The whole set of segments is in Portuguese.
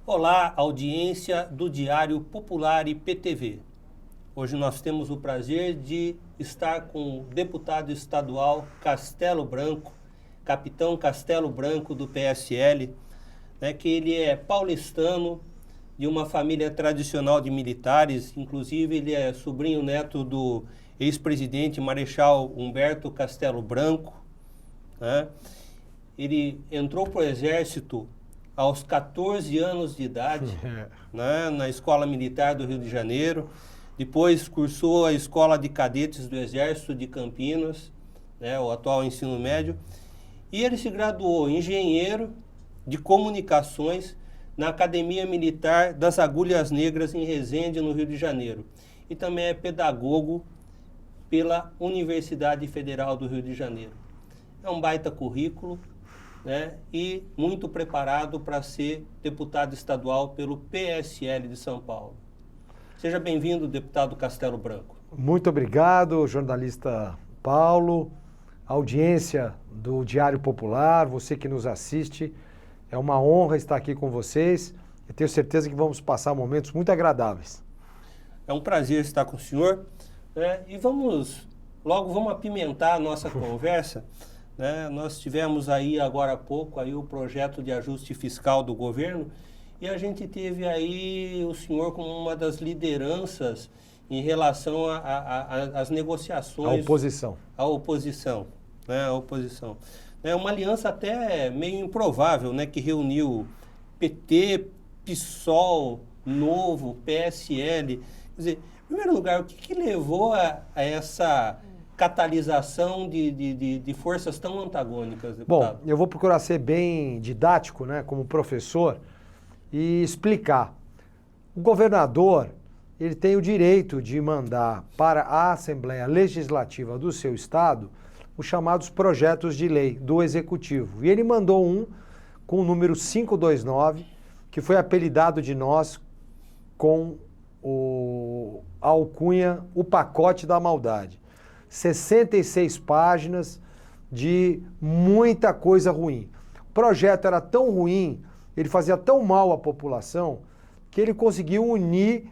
Olá, audiência do Diário Popular e PTV. Hoje nós temos o prazer de estar com o deputado estadual Castelo Branco, capitão Castelo Branco do PSL, que ele é paulistano, de uma família tradicional de militares, inclusive ele é sobrinho neto do ex-presidente Marechal Humberto Castelo Branco, né? Ele entrou para o Exército aos 14 anos de idade, né, na Escola Militar do Rio de Janeiro. Depois cursou a Escola de Cadetes do Exército de Campinas, né, o atual ensino médio. E ele se graduou engenheiro de comunicações na Academia Militar das Agulhas Negras em Resende, no Rio de Janeiro. E também é pedagogo pela Universidade Federal do Rio de Janeiro. É um baita currículo, né, e muito preparado para ser deputado estadual pelo PSL de São Paulo. Seja bem-vindo, deputado Castelo Branco. Muito obrigado, jornalista Paulo, audiência do Diário Popular, você que nos assiste. É uma honra estar aqui com vocês. Eu tenho certeza que vamos passar momentos muito agradáveis. É um prazer estar com o senhor, né, e vamos apimentar a nossa conversa. Né? Nós tivemos aí agora há pouco aí o projeto de ajuste fiscal do governo e a gente teve aí o senhor como uma das lideranças em relação às negociações. A oposição. Né? A oposição. É uma aliança até meio improvável, né? Que reuniu PT, PSOL, Novo, PSL. Quer dizer, em primeiro lugar, o que levou a essa catalisação de forças tão antagônicas, deputado? Bom, eu vou procurar ser bem didático, né, como professor, e explicar. O governador, ele tem o direito de mandar para a Assembleia Legislativa do seu estado os chamados projetos de lei do Executivo. E ele mandou um com o número 529, que foi apelidado de nós com a alcunha O Pacote da Maldade. 66 páginas de muita coisa ruim. O projeto era tão ruim, ele fazia tão mal à população, que ele conseguiu unir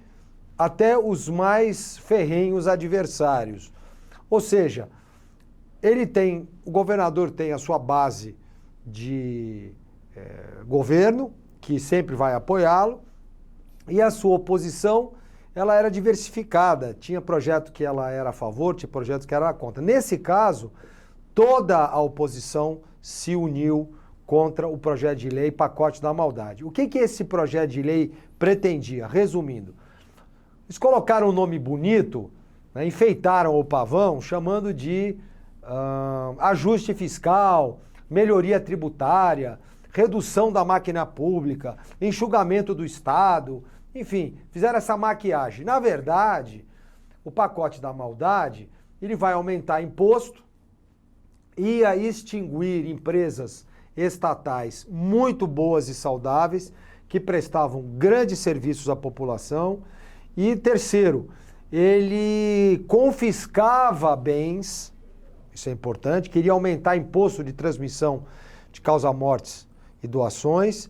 até os mais ferrenhos adversários. Ou seja, o governador tem a sua base de governo, que sempre vai apoiá-lo, e a sua oposição, ela era diversificada, tinha projeto que ela era a favor, tinha projeto que era contra. Nesse caso, toda a oposição se uniu contra o projeto de lei Pacote da Maldade. O que esse projeto de lei pretendia? Resumindo, eles colocaram um nome bonito, né, enfeitaram o pavão, chamando de ajuste fiscal, melhoria tributária, redução da máquina pública, enxugamento do Estado. Enfim, fizeram essa maquiagem. Na verdade, o pacote da maldade, ele vai aumentar imposto, ia extinguir empresas estatais muito boas e saudáveis, que prestavam grandes serviços à população. E terceiro, ele confiscava bens, isso é importante, queria aumentar imposto de transmissão de causa-mortes e doações,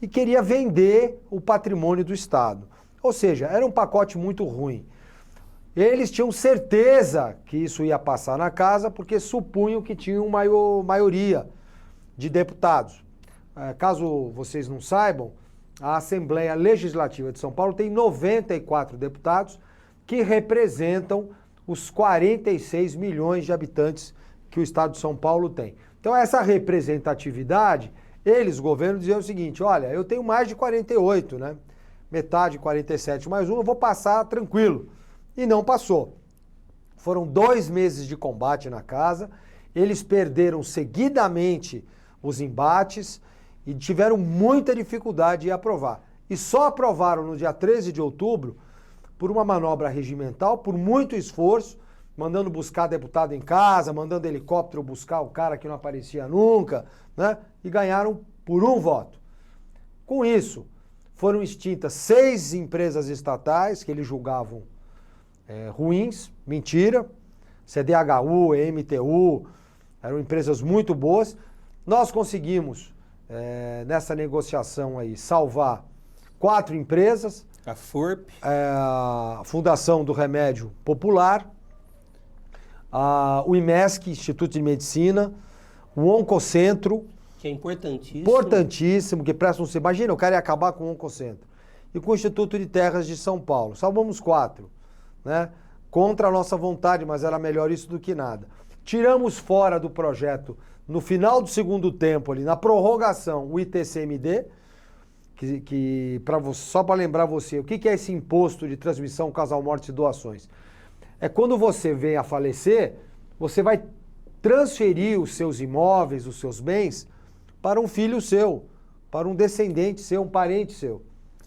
e queria vender o patrimônio do Estado. Ou seja, era um pacote muito ruim. Eles tinham certeza que isso ia passar na casa, porque supunham que tinham maioria de deputados. Caso vocês não saibam, a Assembleia Legislativa de São Paulo tem 94 deputados que representam os 46 milhões de habitantes que o Estado de São Paulo tem. Então essa representatividade, eles, o governo, diziam o seguinte: olha, eu tenho mais de 48, né? Metade, 47 mais um, eu vou passar tranquilo. E não passou. Foram 2 meses de combate na casa, eles perderam seguidamente os embates e tiveram muita dificuldade em aprovar. E só aprovaram no dia 13 de outubro, por uma manobra regimental, por muito esforço, mandando buscar deputado em casa, mandando helicóptero buscar o cara que não aparecia nunca, né? E ganharam por 1 voto. Com isso, foram extintas 6 empresas estatais que eles julgavam ruins, mentira, CDHU, MTU, eram empresas muito boas. Nós conseguimos, nessa negociação aí, salvar 4 empresas. A FORP. A Fundação do Remédio Popular, o IMESC, Instituto de Medicina, o Oncocentro. Que é importantíssimo. Importantíssimo, que presta um... Imagina, o cara ia acabar com o Oncocentro. E com o Instituto de Terras de São Paulo. Salvamos 4, né? Contra a nossa vontade, mas era melhor isso do que nada. Tiramos fora do projeto, no final do segundo tempo, ali, na prorrogação, o ITCMD, só para lembrar você, o que é esse imposto de transmissão, casal, mortes e doações? É quando você vem a falecer, você vai transferir os seus imóveis, os seus bens, para um filho seu, para um descendente seu, um parente seu,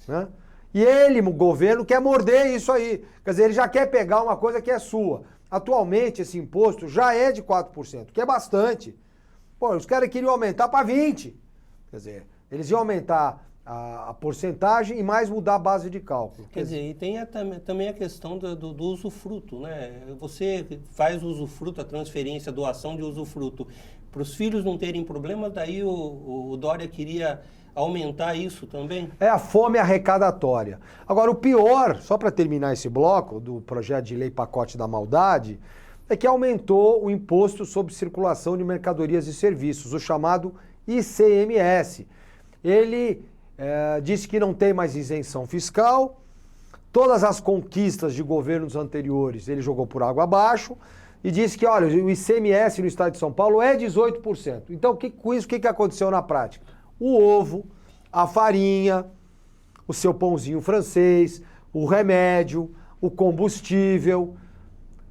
né? E ele, o governo, quer morder isso aí. Quer dizer, ele já quer pegar uma coisa que é sua. Atualmente, esse imposto já é de 4%, que é bastante. Pô, os caras queriam aumentar para 20%. Quer dizer, eles iam aumentar a porcentagem e mais mudar a base de cálculo. Quer dizer, e tem também a questão do usufruto, né? Você faz o usufruto, a transferência, a doação de usufruto. Para os filhos não terem problema, daí o Dória queria aumentar isso também? É a fome arrecadatória. Agora, o pior, só para terminar esse bloco do projeto de lei pacote da maldade, é que aumentou o imposto sobre circulação de mercadorias e serviços, o chamado ICMS. Ele disse que não tem mais isenção fiscal, todas as conquistas de governos anteriores ele jogou por água abaixo e disse que, olha, o ICMS no estado de São Paulo é 18%. Então, com isso, o que aconteceu na prática? O ovo, a farinha, o seu pãozinho francês, o remédio, o combustível,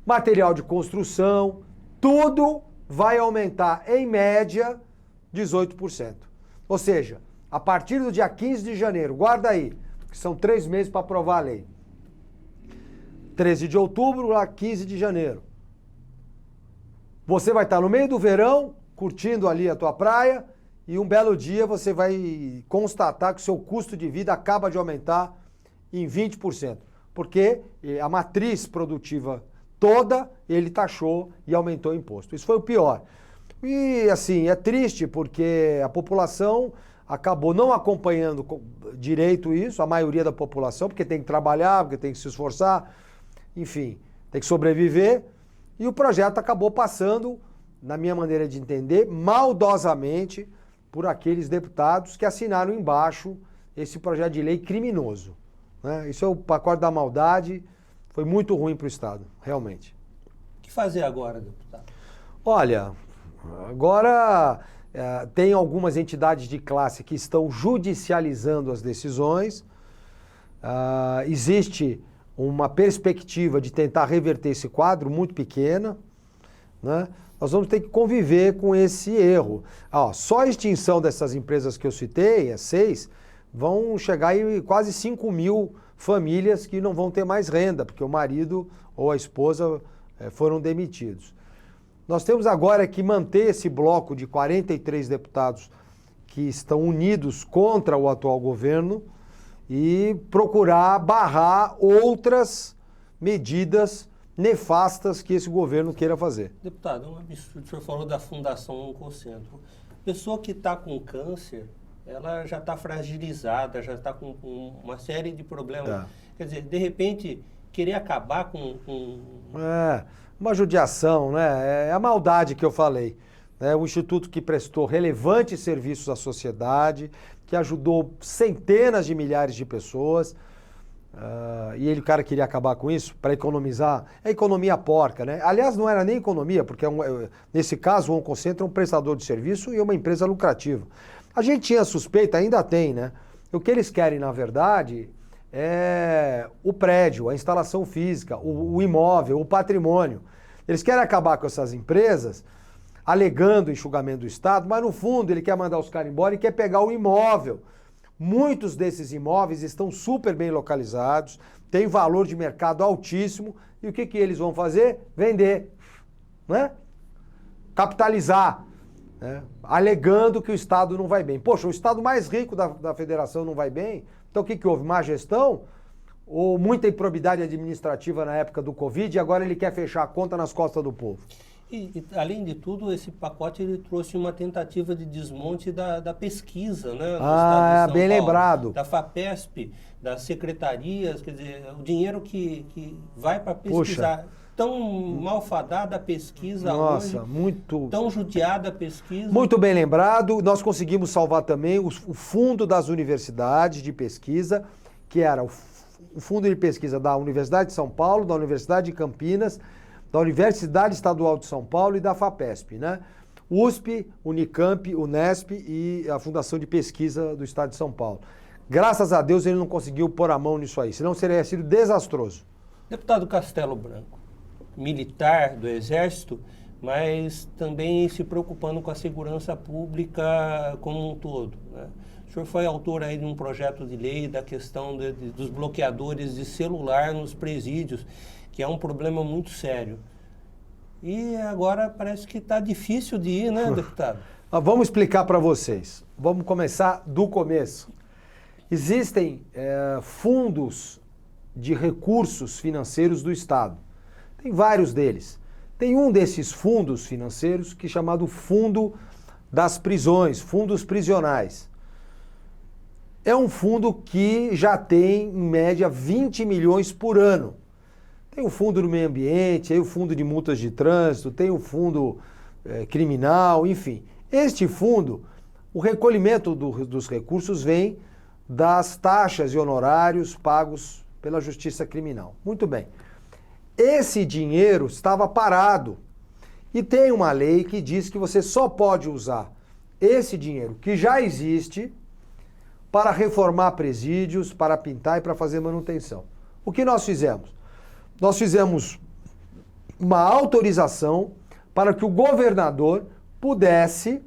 material de construção, tudo vai aumentar, em média, 18%. Ou seja, a partir do dia 15 de janeiro, guarda aí, que são 3 meses para aprovar a lei. 13 de outubro, lá 15 de janeiro. Você vai estar no meio do verão, curtindo ali a tua praia, e um belo dia você vai constatar que o seu custo de vida acaba de aumentar em 20%. Porque a matriz produtiva toda ele taxou e aumentou o imposto. Isso foi o pior. E assim, é triste porque a população acabou não acompanhando direito isso, a maioria da população, porque tem que trabalhar, porque tem que se esforçar, enfim, tem que sobreviver. E o projeto acabou passando, na minha maneira de entender, maldosamente por aqueles deputados que assinaram embaixo esse projeto de lei criminoso, né? Isso é o pacote da maldade, foi muito ruim para o Estado, realmente. O que fazer agora, deputado? Olha, agora tem algumas entidades de classe que estão judicializando as decisões. Existe uma perspectiva de tentar reverter esse quadro muito pequena, né? Nós vamos ter que conviver com esse erro. Só a extinção dessas empresas que eu citei, as 6, vão chegar em quase 5 mil famílias que não vão ter mais renda, porque o marido ou a esposa foram demitidos. Nós temos agora que manter esse bloco de 43 deputados que estão unidos contra o atual governo e procurar barrar outras medidas nefastas que esse governo queira fazer. Deputado, é um absurdo. O senhor falou da Fundação Oncocentro. Pessoa que está com câncer, ela já está fragilizada, já está com uma série de problemas. Quer dizer, de repente, querer acabar com... uma judiação, né? É a maldade que eu falei. É um instituto que prestou relevantes serviços à sociedade, que ajudou centenas de milhares de pessoas. E o cara queria acabar com isso para economizar. É economia porca, né? Aliás, não era nem economia, porque nesse caso o Oncocentro é um prestador de serviço e uma empresa lucrativa. A gente tinha suspeita, ainda tem, né? O que eles querem, na verdade, é o prédio, a instalação física, o imóvel, o patrimônio. Eles querem acabar com essas empresas, alegando enxugamento do Estado, mas no fundo ele quer mandar os caras embora e quer pegar o imóvel. Muitos desses imóveis estão super bem localizados, têm valor de mercado altíssimo, e o que eles vão fazer? Vender, né? Capitalizar, né? Alegando que o Estado não vai bem. Poxa, o Estado mais rico da federação não vai bem? Então o que houve? Má gestão? Ou muita improbidade administrativa na época do Covid e agora ele quer fechar a conta nas costas do povo? além de tudo, esse pacote ele trouxe uma tentativa de desmonte da pesquisa, né? Do Ah, Estado de São bem Paulo, lembrado. da FAPESP, das secretarias, quer dizer, o dinheiro que vai para pesquisar. Puxa. Tão malfadada a pesquisa Nossa, hoje, muito... tão judiada a pesquisa. Muito bem lembrado. Nós conseguimos salvar também o fundo das universidades de pesquisa, que era o fundo de pesquisa da Universidade de São Paulo, da Universidade de Campinas, da Universidade Estadual de São Paulo e da FAPESP, né? USP, Unicamp, Unesp e a Fundação de Pesquisa do Estado de São Paulo. Graças a Deus ele não conseguiu pôr a mão nisso aí, senão teria sido desastroso. Deputado Castelo Branco, militar do Exército, mas também se preocupando com a segurança pública como um todo, né? O senhor foi autor aí de um projeto de lei da questão dos bloqueadores de celular nos presídios, que é um problema muito sério. E agora parece que está difícil de ir, né, deputado? Vamos explicar para vocês. Vamos começar do começo. Existem fundos de recursos financeiros do Estado. Tem vários deles. Tem um desses fundos financeiros que é chamado Fundo das Prisões, fundos prisionais. É um fundo que já tem, em média, 20 milhões por ano. Tem o fundo do meio ambiente, tem o fundo de multas de trânsito, tem o fundo criminal, enfim. Este fundo, o recolhimento dos recursos vem das taxas e honorários pagos pela Justiça Criminal. Muito bem. Esse dinheiro estava parado e tem uma lei que diz que você só pode usar esse dinheiro que já existe para reformar presídios, para pintar e para fazer manutenção. O que nós fizemos? Nós fizemos uma autorização para que o governador pudesse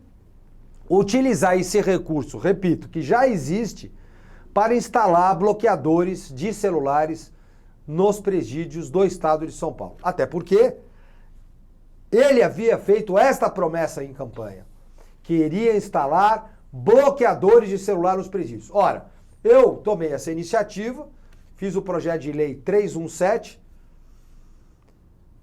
utilizar esse recurso, repito, que já existe, para instalar bloqueadores de celulares nos presídios do Estado de São Paulo. Até porque ele havia feito esta promessa em campanha, que iria instalar bloqueadores de celular nos presídios. Ora, eu tomei essa iniciativa, fiz o projeto de lei 317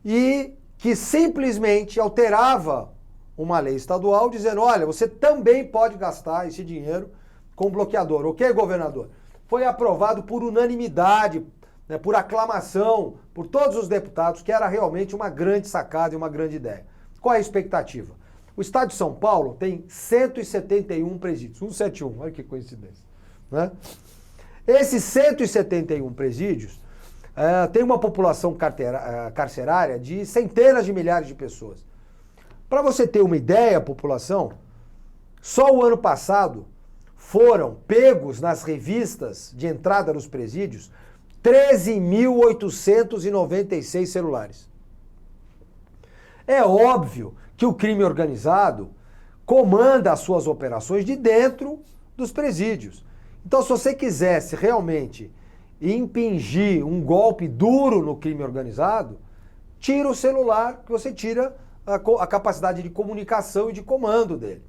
e que simplesmente alterava uma lei estadual dizendo, olha, você também pode gastar esse dinheiro com bloqueador. Ok, governador? Foi aprovado por unanimidade, né, por aclamação, por todos os deputados, que era realmente uma grande sacada e uma grande ideia. Qual é a expectativa? O Estado de São Paulo tem 171 presídios, 171, olha que coincidência, né? Esses 171 presídios tem uma população carcerária de centenas de milhares de pessoas. Para você ter uma ideia, população, só o ano passado foram pegos nas revistas de entrada nos presídios 13.896 celulares. É óbvio que o crime organizado comanda as suas operações de dentro dos presídios. Então, se você quisesse realmente impingir um golpe duro no crime organizado, tira o celular, que você tira a capacidade de comunicação e de comando dele.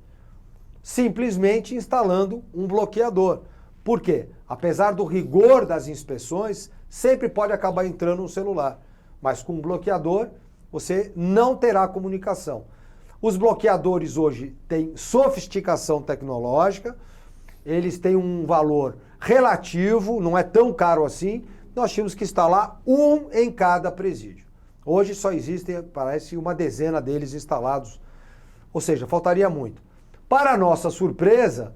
Simplesmente instalando um bloqueador. Por quê? Apesar do rigor das inspeções, sempre pode acabar entrando um celular. Mas com um bloqueador, você não terá comunicação. Os bloqueadores hoje têm sofisticação tecnológica, eles têm um valor relativo, não é tão caro assim. Nós tínhamos que instalar um em cada presídio. Hoje só existem, parece, uma dezena deles instalados. Ou seja, faltaria muito. Para nossa surpresa,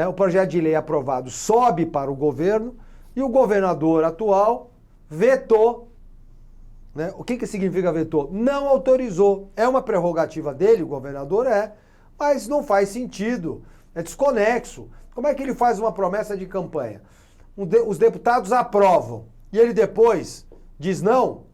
o projeto de lei aprovado sobe para o governo e o governador atual vetou. Né? O que significa vetou? Não autorizou. É uma prerrogativa dele, o governador mas não faz sentido. É desconexo. Como é que ele faz uma promessa de campanha? Os deputados aprovam e ele depois diz não?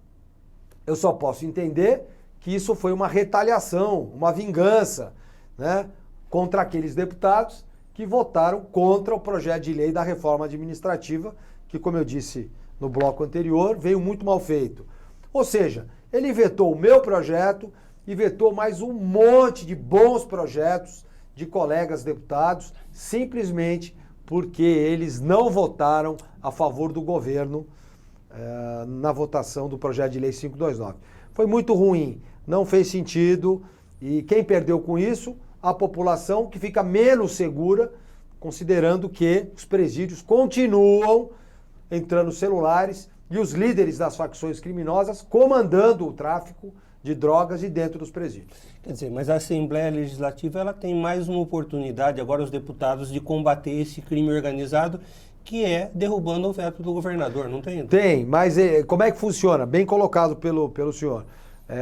Eu só posso entender que isso foi uma retaliação, uma vingança, né, contra aqueles deputados que votaram contra o projeto de lei da reforma administrativa, que, como eu disse no bloco anterior, veio muito mal feito. Ou seja, ele vetou o meu projeto e vetou mais um monte de bons projetos de colegas deputados, simplesmente porque eles não votaram a favor do governo na votação do projeto de lei 529. Foi muito ruim. não fez sentido. E quem perdeu com isso? A população, que fica menos segura, considerando que os presídios continuam entrando celulares e os líderes das facções criminosas comandando o tráfico de drogas de dentro dos presídios. Quer dizer, mas a Assembleia Legislativa ela tem mais uma oportunidade, agora os deputados, de combater esse crime organizado, que é derrubando o veto do governador, não tem? Tem, mas como é que funciona? Bem colocado pelo senhor.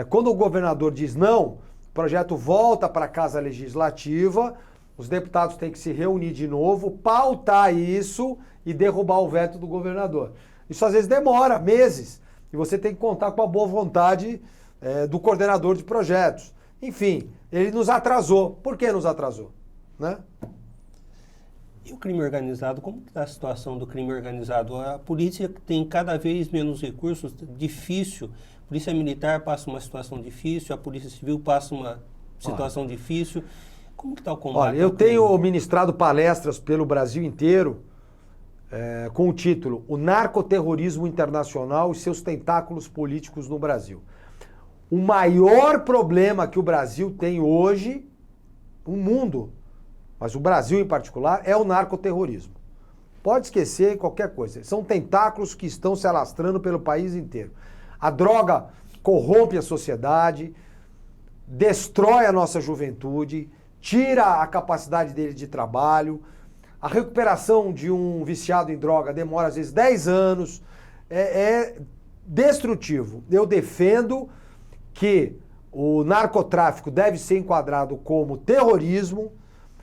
Quando o governador diz não, o projeto volta para a Casa Legislativa, os deputados têm que se reunir de novo, pautar isso e derrubar o veto do governador. Isso às vezes demora meses e você tem que contar com a boa vontade do coordenador de projetos. Enfim, ele nos atrasou. Por que nos atrasou? Né? E o crime organizado, como está a situação do crime organizado? A polícia tem cada vez menos recursos, difícil. A polícia militar passa uma situação difícil, a polícia civil passa uma situação difícil. Como que está o combate? Olha, eu tenho ministrado palestras pelo Brasil inteiro com o título O Narcoterrorismo Internacional e seus tentáculos políticos no Brasil. O maior problema que o Brasil tem hoje, o mundo, mas o Brasil em particular, é o narcoterrorismo. Pode esquecer qualquer coisa. São tentáculos que estão se alastrando pelo país inteiro. A droga corrompe a sociedade, destrói a nossa juventude, tira a capacidade dele de trabalho. A recuperação de um viciado em droga demora às vezes 10 anos. É destrutivo. Eu defendo que o narcotráfico deve ser enquadrado como terrorismo.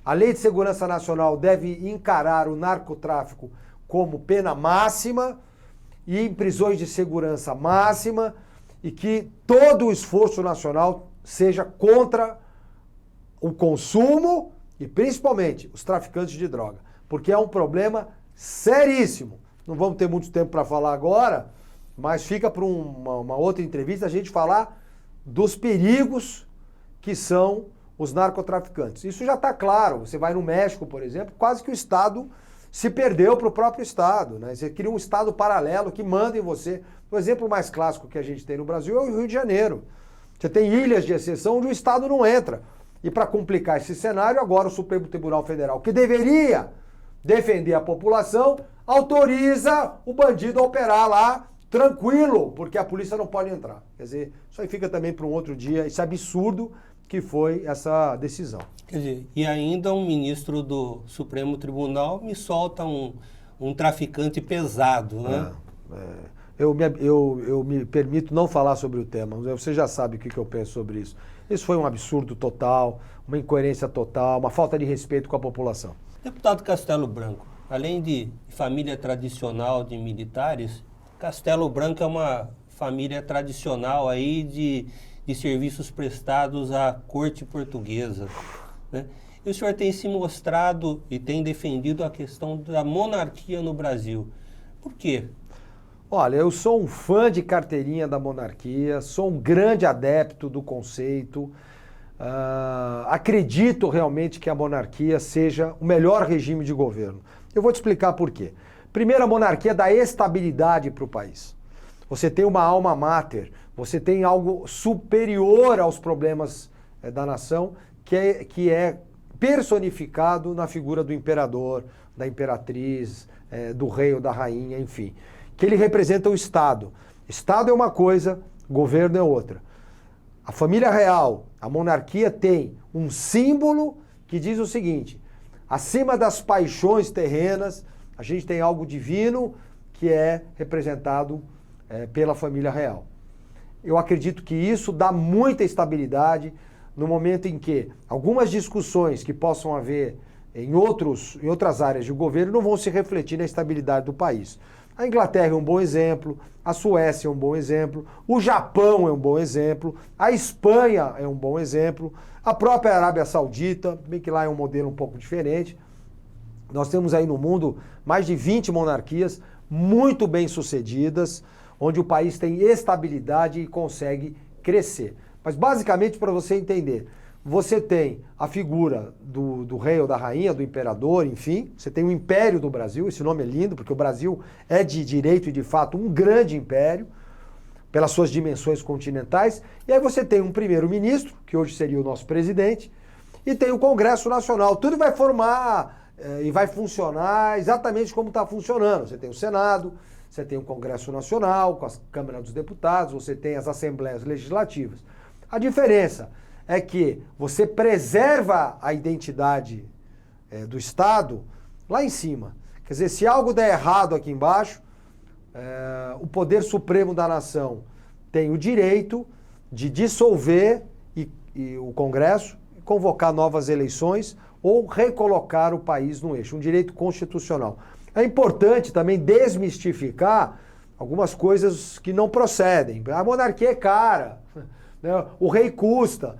A Lei de Segurança Nacional deve encarar o narcotráfico como pena máxima e em prisões de segurança máxima, e que todo o esforço nacional seja contra o consumo e principalmente os traficantes de droga, porque é um problema seríssimo. Não vamos ter muito tempo para falar agora, mas fica para uma outra entrevista a gente falar dos perigos que são os narcotraficantes. Isso já está claro. Você vai no México, por exemplo, quase que o Estado se perdeu para o próprio Estado, né? Você cria um Estado paralelo que manda em você. O exemplo mais clássico que a gente tem no Brasil é o Rio de Janeiro. Você tem ilhas de exceção onde o Estado não entra. E para complicar esse cenário, agora o Supremo Tribunal Federal, que deveria defender a população, autoriza o bandido a operar lá tranquilo, porque a polícia não pode entrar. Quer dizer, isso aí fica também para um outro dia, esse absurdo que foi essa decisão. Quer dizer, e ainda um ministro do Supremo Tribunal me solta um traficante pesado, né? Eu me permito não falar sobre o tema, você já sabe o que eu penso sobre isso. Isso foi um absurdo total, uma incoerência total, uma falta de respeito com a população. Deputado Castelo Branco, além de família tradicional de militares, Castelo Branco é uma família tradicional aí de serviços prestados à corte portuguesa, né? E o senhor tem se mostrado e tem defendido a questão da monarquia no Brasil. Por quê? Olha, eu sou um fã de carteirinha da monarquia, sou um grande adepto do conceito, acredito realmente que a monarquia seja o melhor regime de governo. Eu vou te explicar por quê. Primeiro, a monarquia dá estabilidade para o país. Você tem uma alma mater, você tem algo superior aos problemas da nação, que é personificado na figura do imperador, da imperatriz, do rei ou da rainha, enfim. Que ele representa o Estado. Estado é uma coisa, governo é outra. A família real, a monarquia, tem um símbolo que diz o seguinte: acima das paixões terrenas, a gente tem algo divino que é representado pela família real. Eu acredito que isso dá muita estabilidade no momento em que algumas discussões que possam haver em outras áreas de governo não vão se refletir na estabilidade do país. A Inglaterra é um bom exemplo, a Suécia é um bom exemplo, o Japão é um bom exemplo, a Espanha é um bom exemplo, a própria Arábia Saudita, bem que lá é um modelo um pouco diferente. Nós temos aí no mundo mais de 20 monarquias muito bem sucedidas, onde o país tem estabilidade e consegue crescer. Mas basicamente, para você entender, você tem a figura do rei ou da rainha, do imperador, enfim, você tem o Império do Brasil, esse nome é lindo, porque o Brasil é de direito e de fato um grande império. pelas suas dimensões continentais, e aí você tem um primeiro-ministro, que hoje seria o nosso presidente, e tem o Congresso Nacional. Tudo vai formar e vai funcionar exatamente como está funcionando. Você tem o Senado, você tem o Congresso Nacional, com a Câmara dos Deputados, você tem as Assembleias Legislativas. A diferença é que você preserva a identidade do Estado lá em cima. Quer dizer, se algo der errado aqui embaixo, o Poder Supremo da Nação tem o direito de dissolver o Congresso, convocar novas eleições ou recolocar o país no eixo, um direito constitucional. É importante também desmistificar algumas coisas que não procedem. A monarquia é cara, né? O rei custa.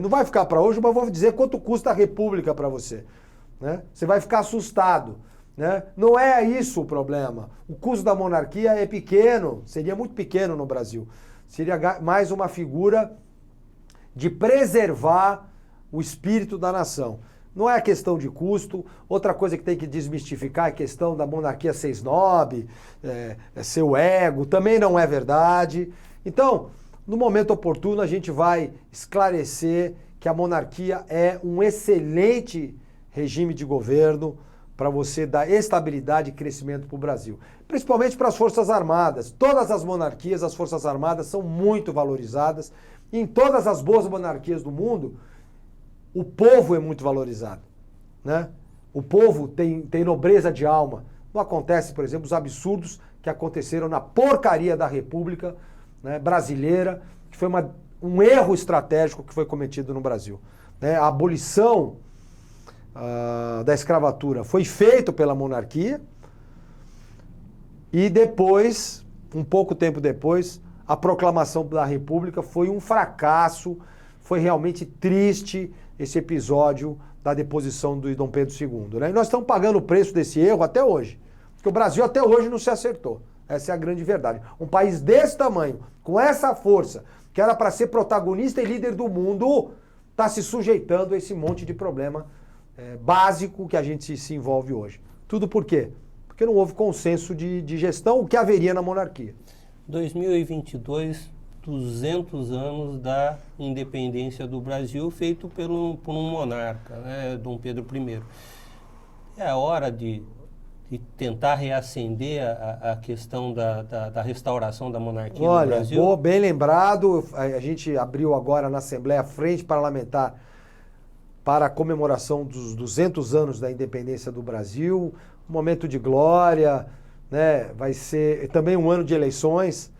Não vai ficar para hoje, mas vou dizer quanto custa a república para você. Né? Você vai ficar assustado. Né? Não é isso o problema. O custo da monarquia é pequeno, seria muito pequeno no Brasil. Seria mais uma figura de preservar o espírito da nação. Não é a questão de custo. Outra coisa que tem que desmistificar é a questão da monarquia ser snob, seu ego, também não é verdade. Então, no momento oportuno, a gente vai esclarecer que a monarquia é um excelente regime de governo para você dar estabilidade e crescimento para o Brasil. Principalmente para as Forças Armadas. Todas as monarquias, as Forças Armadas são muito valorizadas. E em todas as boas monarquias do mundo, o povo é muito valorizado. Né? O povo tem nobreza de alma. Não acontece, por exemplo, os absurdos que aconteceram na porcaria da República, né, brasileira, que foi um erro estratégico que foi cometido no Brasil. Né? A abolição da escravatura foi feito pela monarquia e depois, um pouco tempo depois, a proclamação da República foi um fracasso, foi realmente triste esse episódio da deposição do Dom Pedro II. Né? E nós estamos pagando o preço desse erro até hoje, porque o Brasil até hoje não se acertou. Essa é a grande verdade. Um país desse tamanho, com essa força, que era para ser protagonista e líder do mundo, está se sujeitando a esse monte de problema básico que a gente se envolve hoje. Tudo por quê? Porque não houve consenso de gestão, o que haveria na monarquia. 2022, 200 anos da independência do Brasil, feito por um monarca, né, Dom Pedro I. É a hora de tentar reacender a questão da restauração da monarquia no Brasil? Olha, bem lembrado, a gente abriu agora na Assembleia a Frente Parlamentar para a comemoração dos 200 anos da independência do Brasil, um momento de glória, né? Vai ser também um ano de eleições,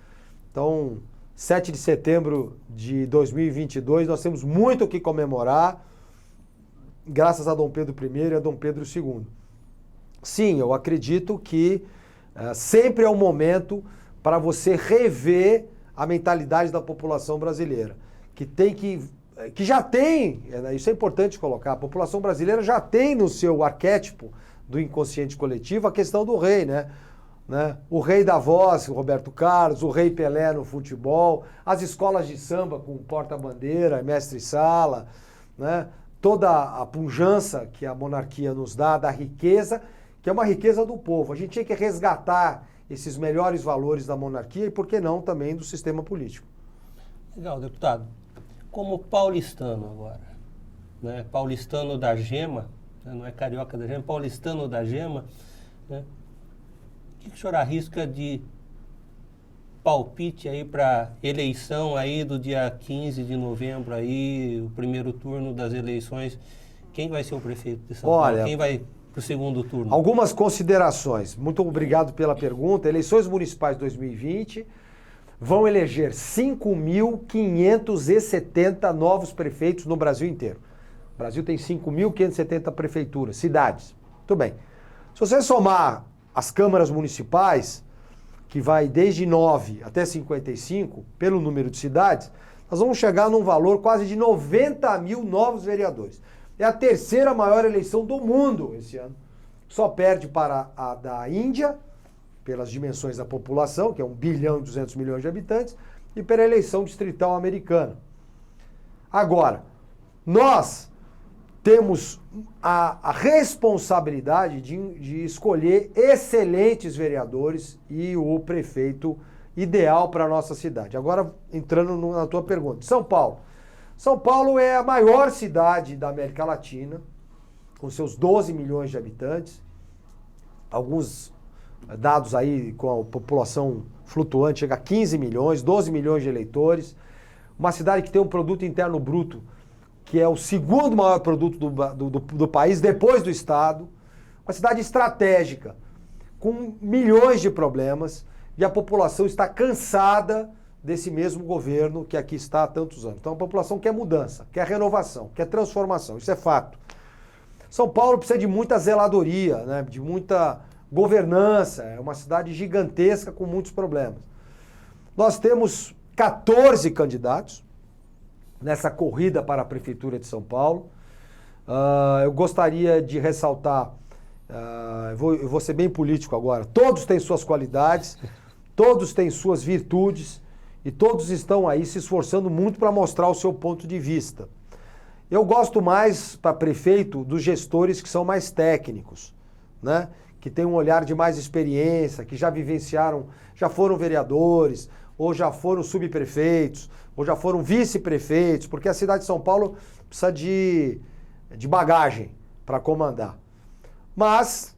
então 7 de setembro de 2022 nós temos muito o que comemorar, graças a Dom Pedro I e a Dom Pedro II. Sim, eu acredito que sempre é um momento para você rever a mentalidade da população brasileira, que já tem, isso é importante colocar, a população brasileira já tem no seu arquétipo do inconsciente coletivo a questão do rei, né? O rei da voz, o Roberto Carlos, o rei Pelé no futebol, as escolas de samba com porta-bandeira, mestre-sala, né? Toda a pujança que a monarquia nos dá, da riqueza, que é uma riqueza do povo. A gente tinha que resgatar esses melhores valores da monarquia e, por que não, também do sistema político. Legal, deputado. Como paulistano agora, né? Paulistano da Gema, né? Não é carioca da Gema, paulistano da Gema, né? O que o senhor arrisca de palpite aí para eleição aí do dia 15 de novembro aí, o primeiro turno das eleições? Quem vai ser o prefeito de São Paulo? Quem vai para o segundo turno? Algumas considerações. Muito obrigado pela pergunta. Eleições municipais 2020 vão eleger 5.570 novos prefeitos no Brasil inteiro. O Brasil tem 5.570 prefeituras, cidades. Muito bem. Se você somar as câmaras municipais, que vai desde 9 até 55, pelo número de cidades, nós vamos chegar num valor quase de 90 mil novos vereadores. É a terceira maior eleição do mundo esse ano. Só perde para a da Índia, pelas dimensões da população, que é 1 bilhão e 200 milhões de habitantes, e pela eleição distrital americana. Agora, nós temos a responsabilidade de escolher excelentes vereadores e o prefeito ideal para a nossa cidade. Agora, entrando na tua pergunta. São Paulo. São Paulo é a maior cidade da América Latina, com seus 12 milhões de habitantes. Alguns dados aí com a população flutuante chega a 15 milhões, 12 milhões de eleitores. Uma cidade que tem um produto interno bruto que é o segundo maior produto do país, depois do Estado. Uma cidade estratégica, com milhões de problemas, e a população está cansada desse mesmo governo que aqui está há tantos anos. Então a população quer mudança, quer renovação, quer transformação, isso é fato. São Paulo precisa de muita zeladoria, né? De muita governança, é uma cidade gigantesca com muitos problemas. Nós temos 14 candidatos nessa corrida para a Prefeitura de São Paulo. Eu gostaria de ressaltar, eu vou ser bem político agora, todos têm suas qualidades, todos têm suas virtudes e todos estão aí se esforçando muito para mostrar o seu ponto de vista. Eu gosto mais, para prefeito, dos gestores que são mais técnicos, né? Que têm um olhar de mais experiência, que já vivenciaram, já foram vereadores, ou já foram subprefeitos, ou já foram vice-prefeitos, porque a cidade de São Paulo precisa de bagagem para comandar. Mas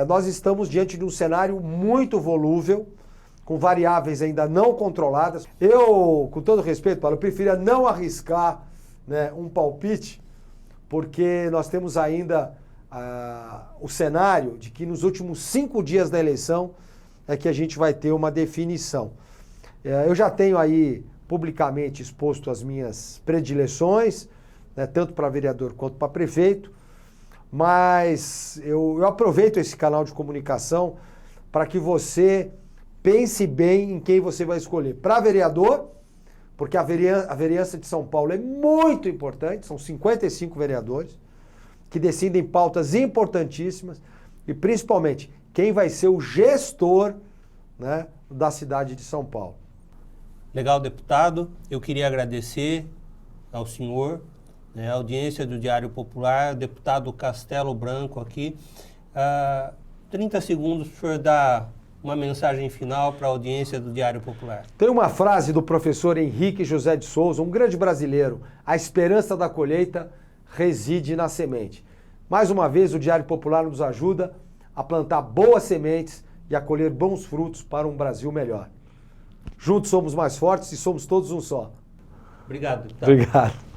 nós estamos diante de um cenário muito volúvel, com variáveis ainda não controladas. Eu, com todo respeito, Paulo, eu preferia não arriscar, né, um palpite, porque nós temos ainda o cenário de que nos últimos 5 dias da eleição é que a gente vai ter uma definição. Eu já tenho aí publicamente exposto as minhas predileções, né, tanto para vereador quanto para prefeito, mas eu aproveito esse canal de comunicação para que você pense bem em quem você vai escolher. Para vereador, porque a vereança de São Paulo é muito importante, são 55 vereadores que decidem pautas importantíssimas e principalmente quem vai ser o gestor, né, da cidade de São Paulo. Legal, deputado. Eu queria agradecer ao senhor, né, a audiência do Diário Popular, o deputado Castelo Branco aqui. 30 segundos para o senhor dar uma mensagem final para a audiência do Diário Popular. Tem uma frase do professor Henrique José de Souza, um grande brasileiro: a esperança da colheita reside na semente. Mais uma vez, o Diário Popular nos ajuda a plantar boas sementes e a colher bons frutos para um Brasil melhor. Juntos somos mais fortes e somos todos um só. Obrigado, deputado. Obrigado.